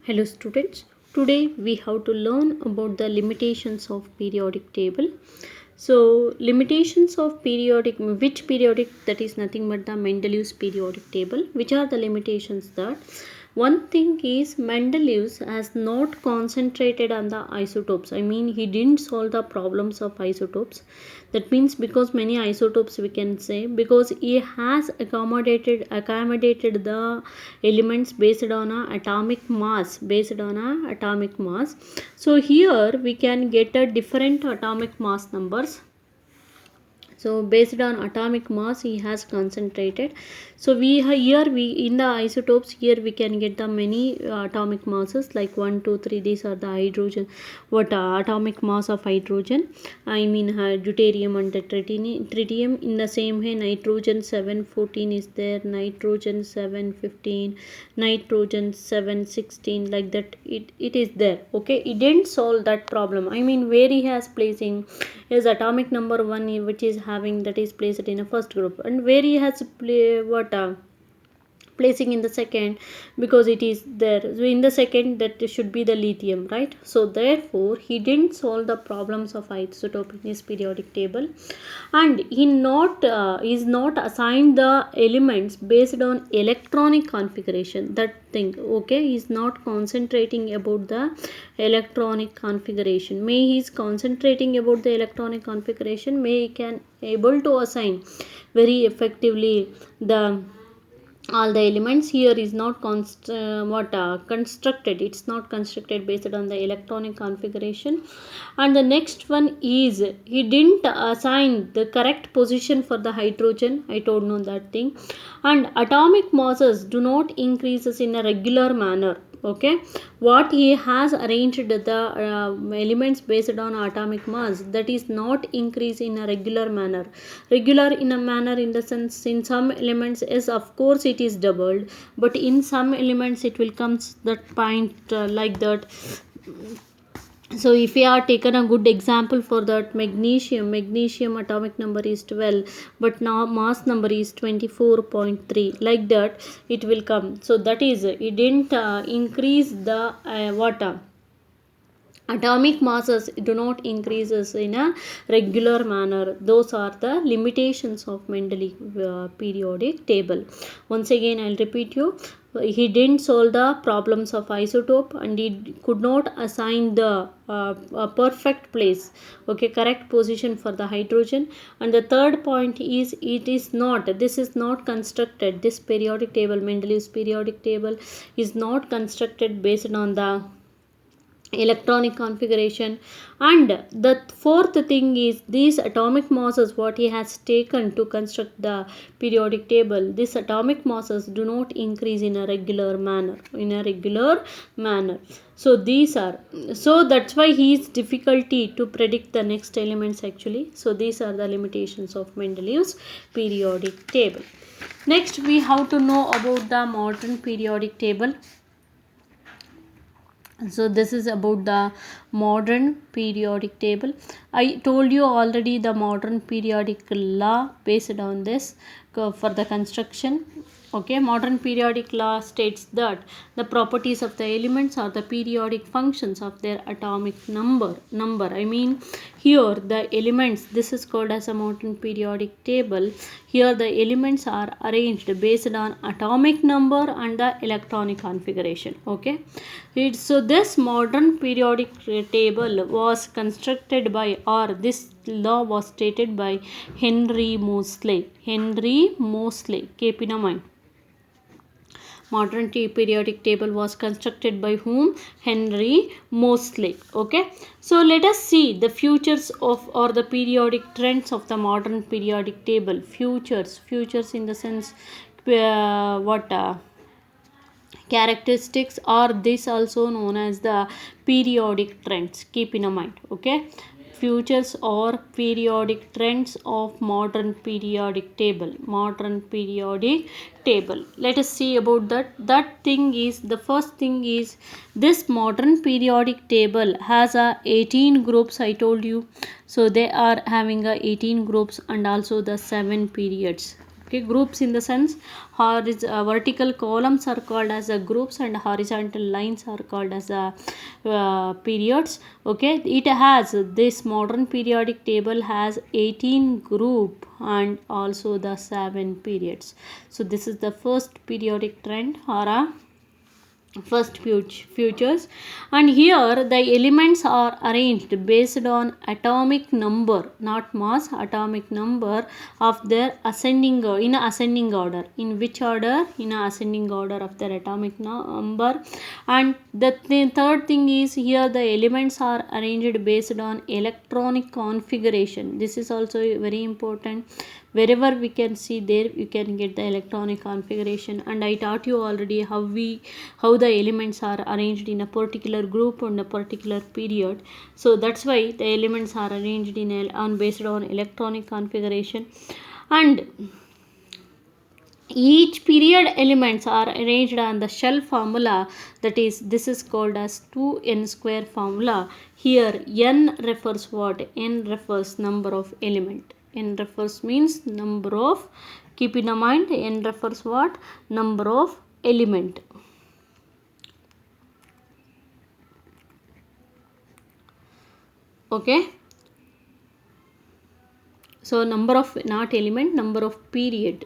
Hello students, today we have to learn about the limitations of periodic table. So limitations of which periodic, that is nothing but the Mendeleev's periodic table. Which are the limitations? That one thing is Mendeleev has not concentrated on the isotopes. I mean, he didn't solve the problems of isotopes. That means because many isotopes we can say, because he has accommodated the elements based on a atomic mass, So here we can get a different atomic mass numbers. So based on atomic mass he has concentrated. So we in the isotopes here we can get the many atomic masses like 1 2 3. These are the hydrogen, atomic mass of hydrogen, I mean deuterium and tritium. In the same way nitrogen 714 is there, nitrogen 715, nitrogen 716, like that it is there. Okay, it didn't solve that problem. I mean, where he has placing is atomic number 1 which is having, that is placed in a first group, and where he has placing in the second, because it is there. So in the second, that should be the lithium, right? So therefore he didn't solve the problems of isotope in his periodic table, and he is not assigned the elements based on electronic configuration. That thing, okay, he is not concentrating about the electronic configuration. May he is concentrating about the electronic configuration, may he can able to assign very effectively the all the elements. Here is not constructed, it's not constructed based on the electronic configuration. And the next one is he didn't assign the correct position for the hydrogen. I told no that thing. And atomic masses do not increases in a regular manner. Okay, what he has arranged the elements based on atomic mass, that is not increase in a regular manner. Regular in a manner in the sense, in some elements is of course it is doubled, but in some elements it will come that point like that. So if we are taken a good example for that, magnesium atomic number is 12, but now mass number is 24.3, like that it will come. So that is, it didn't increase the atomic masses do not increases in a regular manner. Those are the limitations of Mendeleev periodic table. Once again I'll repeat you, he didn't solve the problems of isotope, and he could not assign the a perfect place, okay, correct position for the hydrogen. And the third point is, this is not constructed, this periodic table, Mendeleev's periodic table, is not constructed based on the electronic configuration. And the fourth thing is, these atomic masses what he has taken to construct the periodic table, these atomic masses do not increase in a regular manner, so these are, so that's why he is difficulty to predict the next elements actually. So these are the limitations of Mendeleev's periodic table. Next we have to know about the modern periodic table. So this is about the modern periodic table. I told you already the modern periodic law based on this for the construction. Okay, modern periodic law states that the properties of the elements are the periodic functions of their atomic number. I mean, here the elements, this is called as a modern periodic table. Here the elements are arranged based on atomic number and the electronic configuration. Okay, so this modern periodic table was constructed by, or this law was stated by Henry Moseley. Keep in mind, modern periodic table was constructed by whom? Henry Moseley. Okay, so let us see the futures of, or the periodic trends of the modern periodic table. Futures in the sense characteristics, or this also known as the periodic trends. Keep in mind. Okay, futures or periodic trends of modern periodic table. Let us see about that thing is, the first thing is, this modern periodic table has a 18 groups, I told you. So they are having a 18 groups and also the 7 periods. Okay, groups in the sense vertical columns are called as the groups and horizontal lines are called as the periods. Okay, it has, this modern periodic table has 18 group and also the 7 periods. So this is the first periodic trend or a first futures, and here the elements are arranged based on atomic number, not mass, atomic number of their ascending in ascending order. In which order? In ascending order of their atomic number. And the third thing is, here the elements are arranged based on electronic configuration. This is also very important. Wherever we can see, there you can get the electronic configuration, and I taught you already how the elements are arranged in a particular group on a particular period. So that's why the elements are arranged based on electronic configuration. And each period elements are arranged on the shell formula, that is, this is called as 2n square formula. Here n refers what? N refers number of element. N refers means number of, keep in mind, n refers what? Number of element. Okay, so number of, not element, number of period.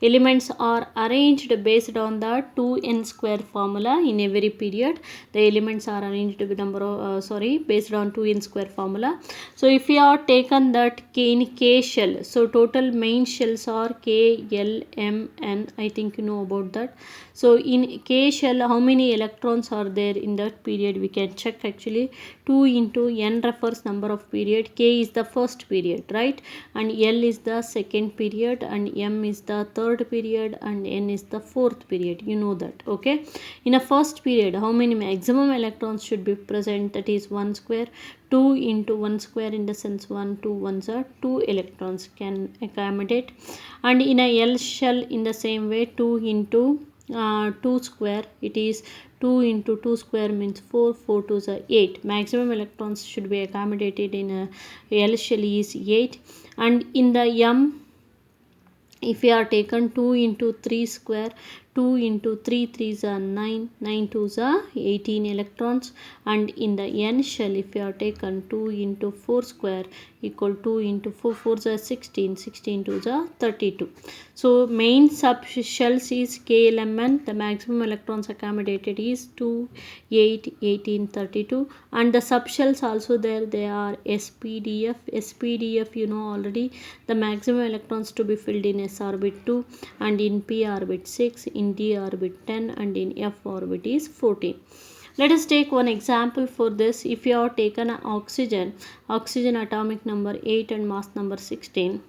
Elements are arranged based on the 2n square formula. In every period the elements are arranged with number of based on 2n square formula. So if we are taken that K shell, so total main shells are K, L, M, N. I think you know about that. So in K shell, how many electrons are there in that period? We can check actually. 2 into n refers number of period. K is the first period, right? And L is the second period, and M is the third period, and N is the fourth period. You know that. Okay, in a first period, how many maximum electrons should be present? That is 1 square. 2 into 1 square, in the sense 1, 2 ones are 2 electrons can accommodate. And in a L shell, in the same way, 2 into 2 square, it is 2 into 2 square means 4, 4 2s are 8. Maximum electrons should be accommodated in a L shell is 8. And in the M, if we are taken 2 into 3 square, 2 into 3 3s are 9, 9 2s are 18 electrons. And in the N shell, if we are taken 2 into 4 square equal 2 into 4 4s are 16, 16 2s are 32. So main sub shells is KLMN. The maximum electrons accommodated is 2, 8, 18, 32. And the sub shells also there, they are SPDF. SPDF you know already. The maximum electrons to be filled in S orbit 2, and in P orbit 6, in D orbit 10, and in F orbit is 14. Let us take one example for this. If you have taken an oxygen atomic number 8 and mass number 16.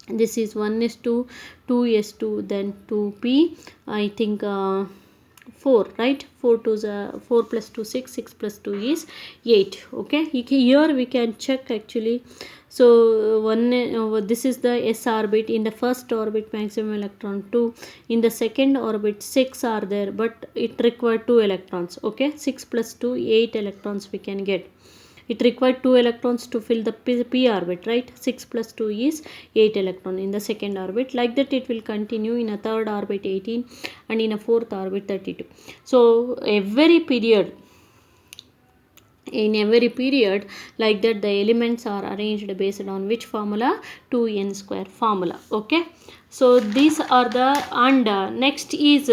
This is 1s2, 2s2, then 2p. I think 4, right? 4 to 4 plus 2 6, 6 plus 2 is 8. Okay, here we can check actually. So this is the S orbit. In the first orbit maximum electron 2, in the second orbit 6 are there, but it required 2 electrons. Okay, 6 plus 2 8 electrons we can get. It required 2 electrons to fill the p orbit, right? 6 plus 2 is 8 electron in the second orbit. Like that it will continue in a third orbit 18, and in a fourth orbit 32. So every period, in every period like that, the elements are arranged based on which formula? 2n square formula. Okay, so these are the, and next is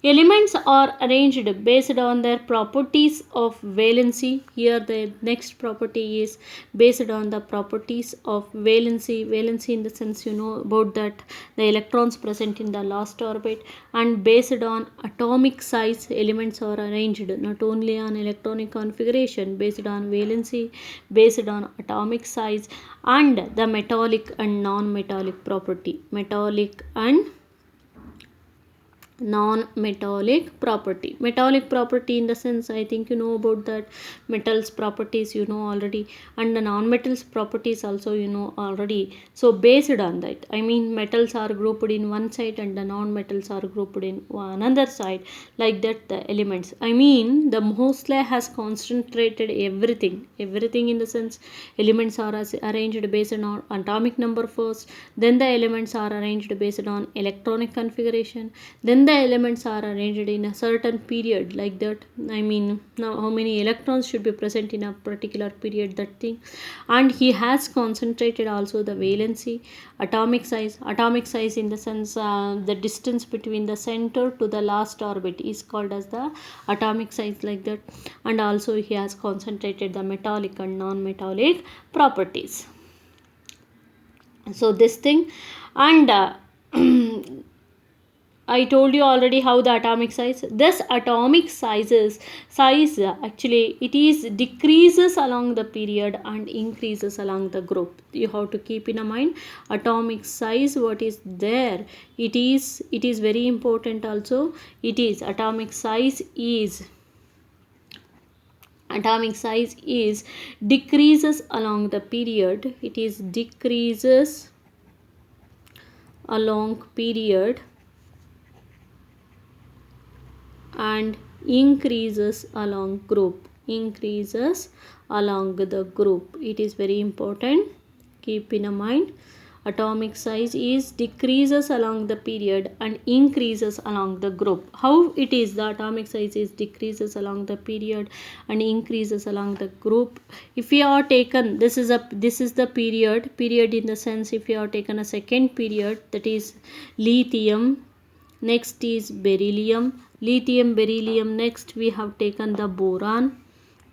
elements are arranged based on their properties of valency. Here the next property is based on the properties of valency. Valency in the sense you know about that, the electrons present in the last orbit. And based on atomic size, elements are arranged not only on electronic configuration, based on valency, based on atomic size, and the metallic and non-metallic property. Metallic and non-metallic property. Metallic property in the sense, I think you know about that. Metals properties you know already, and the non-metals properties also you know already. So based on that, I mean metals are grouped in one side and the non-metals are grouped in another side, like that the elements. I mean the Mosley has concentrated everything in the sense, elements are arranged based on atomic number first, then the elements are arranged based on electronic configuration, then the elements are arranged in a certain period, like that. I mean now how many electrons should be present in a particular period, that thing. And he has concentrated also the valency, atomic size in the sense, the distance between the center to the last orbit is called as the atomic size, like that. And also he has concentrated the metallic and non-metallic properties. So this thing, and I told you already how the atomic size. This atomic size actually it is decreases along the period and increases along the group. You have to keep in mind atomic size. What is there? It is very important also. It is atomic size is decreases along the period. It is decreases along period and increases along the group. It is very important, keep in mind. Atomic size is decreases along the period and increases along the group. How it is the atomic size is decreases along the period and increases along the group? If you are taken, this is the period in the sense, if you are taken a second period, that is lithium, next is beryllium, beryllium, next we have taken the boron,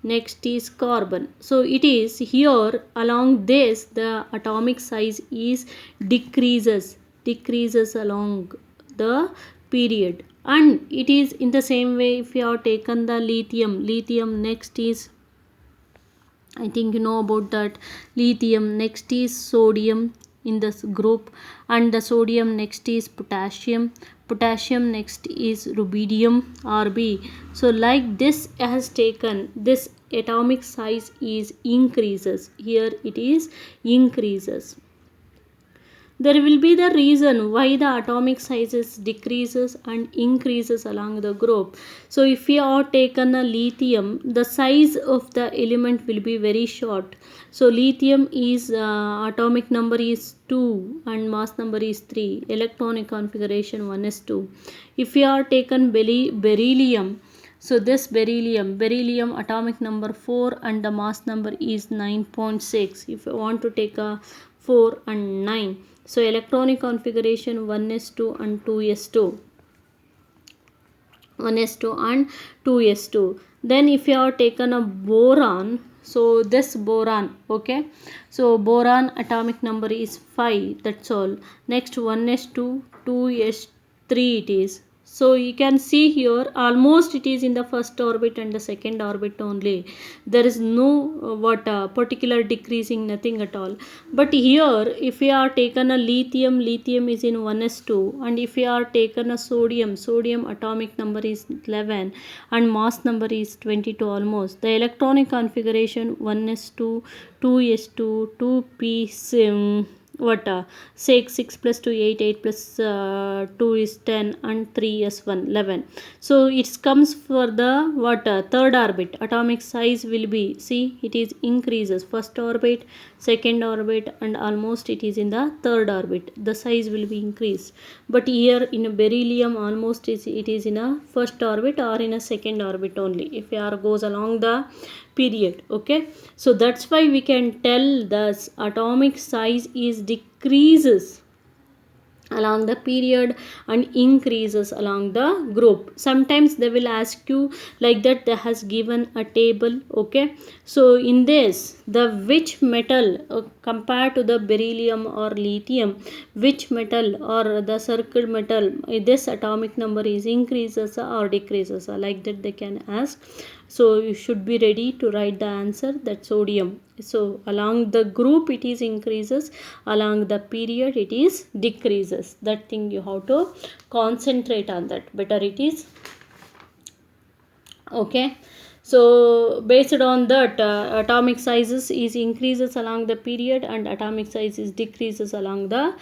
next is carbon. So it is here along this the atomic size is decreases along the period. And it is in the same way, if you have taken the lithium, next is, I think you know about that, lithium, next is sodium in this group, and the sodium next is potassium next is rubidium, Rb. So like this has taken, this atomic size is increases, here it is increases. There will be the reason why the atomic sizes decreases and increases along the group. So if you are taken a lithium, the size of the element will be very short. So lithium is atomic number is 2 and mass number is 3, electronic configuration 1s2. If you are taken beryllium, so this beryllium atomic number 4 and the mass number is 9.6. If you want to take a 4 and 9, so electronic configuration 1s2 and 2s2. 1s2 and 2s2. Then if you are taken a boron, so this boron, okay, so boron atomic number is 5, that's all. Next 1s2, 2s3 it is. So you can see here almost it is in the first orbit and the second orbit only. There is no particular decreasing, nothing at all. But here if we are taken a lithium is in 1s2, and if we are taken a sodium atomic number is 11 and mass number is 22 almost. The electronic configuration 1s2, 2s2, 2p 6 plus 2 8, 8 plus 2 is 10, and 3s1 11. So it comes for the third orbit. Atomic size will be, see, it is increases first orbit, second orbit, and almost it is in the third orbit, the size will be increased. But here in beryllium almost it is in a first orbit or in a second orbit only, if it goes along the period. Okay, so that's why we can tell the atomic size is decreases along the period and increases along the group. Sometimes they will ask you like that, they has given a table. Okay, so in this, the which metal compared to the beryllium or lithium, which metal or the circle metal, this atomic number is increases or decreases, like that they can ask. So you should be ready to write the answer, that sodium. So along the group it is increases, along the period it is decreases. That thing you have to concentrate on that. Better it is. Okay. So based on that, atomic sizes is increases along the period and atomic size is decreases along the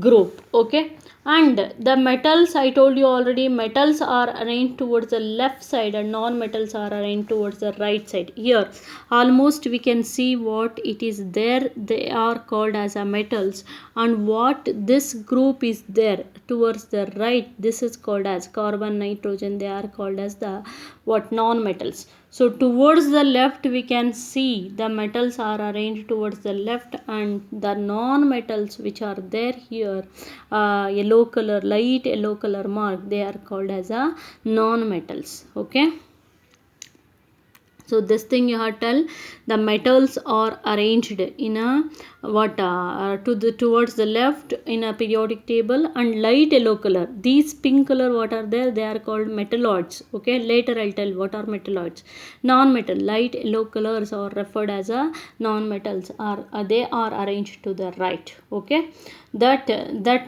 group. Okay. And the metals, I told you already, metals are arranged towards the left side and non-metals are arranged towards the right side. Here almost we can see what it is there, they are called as a metals, and what this group is there towards the right, this is called as carbon, nitrogen, they are called as the what, non-metals. So towards the left we can see the metals are arranged towards the left, and the non-metals which are there here, yellow color, light yellow color mark, they are called as a non-metals. Okay. So this thing you have to tell, the metals are arranged in a what, towards the left in a periodic table, and light yellow color, these pink color what are there, they are called metalloids. Okay, later I'll tell what are metalloids. Non-metal, light yellow colors are referred as a non-metals, are they are arranged to the right. Okay, that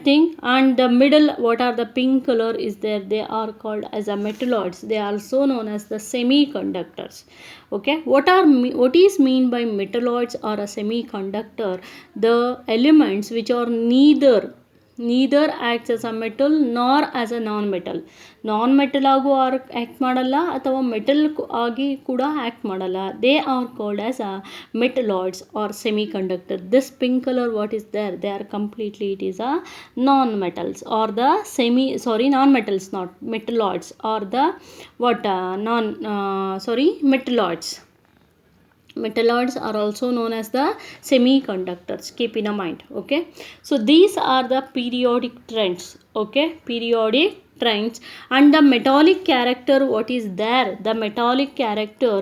thing. And the middle, what are the pink color is there, they are called as a metalloids, they are also known as the semiconductors. Okay, what is mean by metalloids or a semiconductor? The elements which are neither acts as a metal nor as a non-metal. Non-metal ಆಗು act ಮಾಡಲ್ಲ ಅಥವಾ metal ಆಗಿ ಕೂಡ act ಮಾಡಲ್ಲ. They are called as a metalloids or semiconductor. This pink color what is there, they are completely, it is a non-metals or the non-metals, not metalloids, or the what, metalloids. Metalloids are also known as the semiconductors. Keep in mind. Okay, so these are the periodic trends. Okay, periodic trends. And the metallic character, what is there, the metallic character,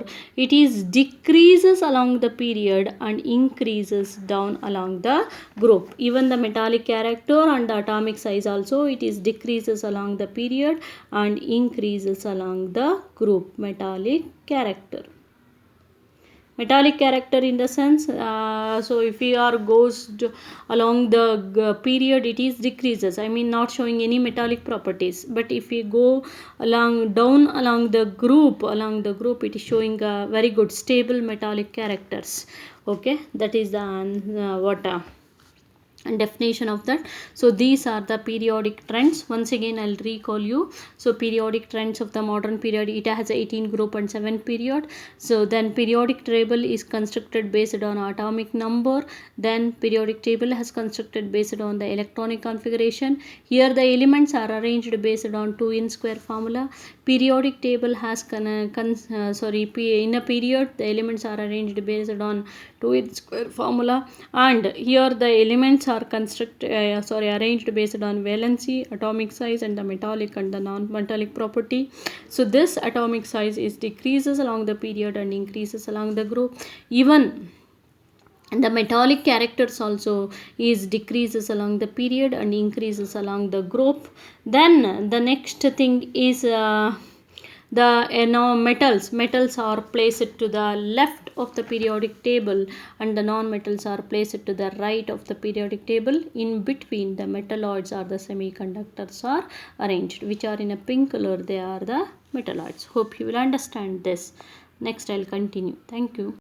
it is decreases along the period and increases down along the group. Even the metallic character and the atomic size also, it is decreases along the period and increases along the group. Metallic character in the sense, so if we are goes along the period, it is decreases, I mean not showing any metallic properties. But if we go down along the group, it is showing very good stable metallic characters. Okay, that is the definition of that. So these are the periodic trends. Once again I'll recall you. So periodic trends of the modern period, it has 18 group and 7 period. So then periodic table is constructed based on atomic number. Then periodic table has constructed based on the electronic configuration. Here the elements are arranged based on 2n square formula. Periodic table has in a period the elements are arranged based on 2n square formula, and here the elements are arranged based on valency, atomic size, and the metallic and the non-metallic property. So this atomic size is decreases along the period and increases along the group. Even the metallic characters also is decreases along the period and increases along the group. Then the next thing is the metals are placed to the left of the periodic table and the non-metals are placed to the right of the periodic table. In between the metalloids or the semiconductors are arranged, which are in a pink color, they are the metalloids. Hope you will understand this. Next I'll continue. Thank you.